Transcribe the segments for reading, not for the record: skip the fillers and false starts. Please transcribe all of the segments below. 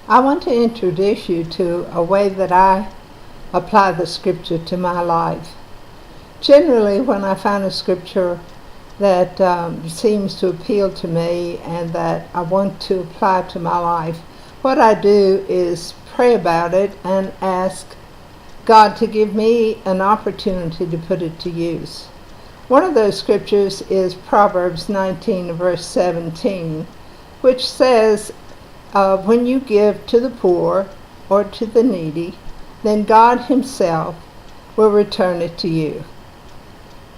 I want to introduce you to a way that I apply the scripture to my life. Generally, when I find a scripture that seems to appeal to me and that I want to apply to my life, what I do is pray about it and ask God to give me an opportunity to put it to use. One of those scriptures is Proverbs 19, verse 17, which says, when you give to the poor or to the needy, then God himself will return it to you.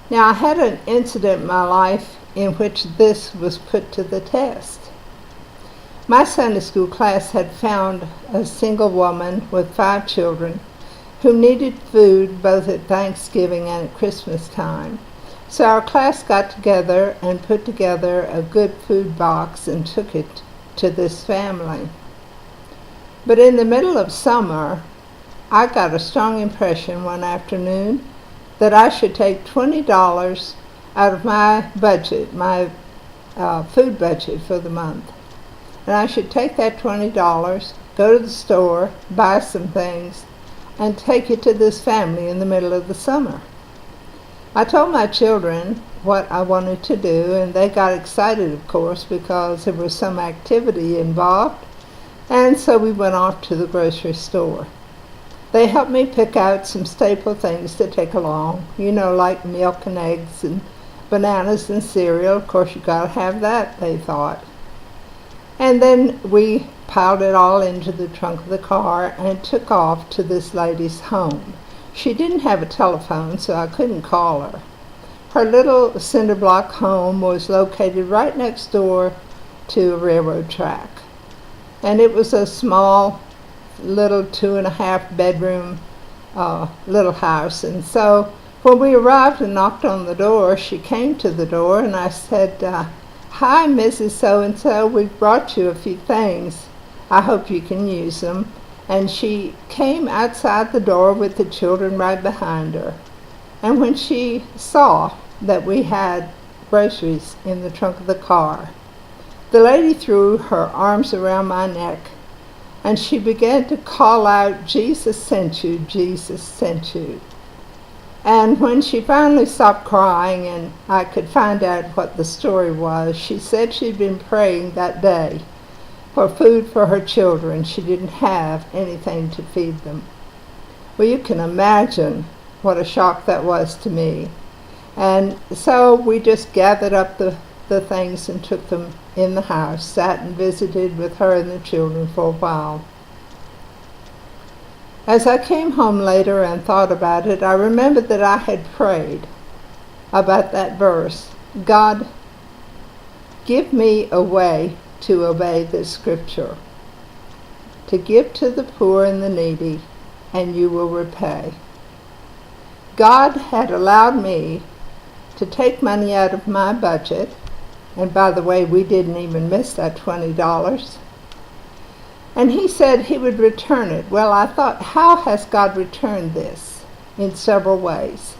Now, I had an incident in my life in which this was put to the test. My Sunday school class had found a single woman with 5 children who needed food both at Thanksgiving and at Christmas time. So our class got together and put together a good food box and took it to this family. But in the middle of summer, I got a strong impression one afternoon that I should take $20 out of my budget, my food budget for the month. And I should take that $20, go to the store, buy some things, and take it to this family in the middle of the summer. I told my children what I wanted to do, and they got excited, of course, because there was some activity involved, and so we went off to the grocery store. They helped me pick out some staple things to take along, like milk and eggs and bananas and cereal. Of course, you gotta have that, they thought. And then we piled it all into the trunk of the car and took off to this lady's home. She didn't have a telephone, so I couldn't call her. Her little cinder block home was located right next door to a railroad track. And it was a small, little 2.5 bedroom little house. And so when we arrived and knocked on the door, she came to the door and I said, "Hi, Mrs. So-and-so, we've brought you a few things. I hope you can use them." And she came outside the door with the children right behind her. And when she saw that we had groceries in the trunk of the car, the lady threw her arms around my neck and she began to call out, "Jesus sent you, Jesus sent you." And when she finally stopped crying and I could find out what the story was, she said she'd been praying that day for food for her children. She didn't have anything to feed them. Well, you can imagine what a shock that was to me. And so we just gathered up the things and took them in the house, sat and visited with her and the children for a while. As I came home later and thought about it, I remembered that I had prayed about that verse. God, give me a way to obey this scripture, to give to the poor and the needy, and you will repay. God had allowed me to take money out of my budget, and by the way, we didn't even miss that $20. And he said he would return it. Well, I thought, how has God returned this? In several ways.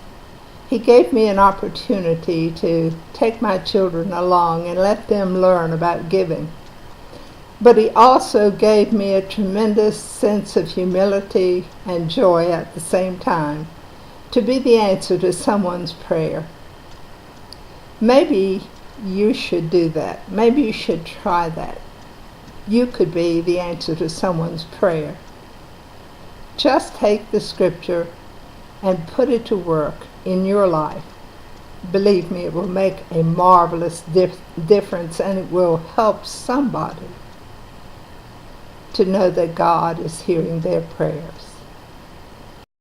He gave me an opportunity to take my children along and let them learn about giving. But he also gave me a tremendous sense of humility and joy at the same time, to be the answer to someone's prayer. Maybe you should do that. Maybe you should try that. You could be the answer to someone's prayer. Just take the scripture and put it to work in your life. Believe me, it will make a marvelous difference, and it will help somebody to know that God is hearing their prayers.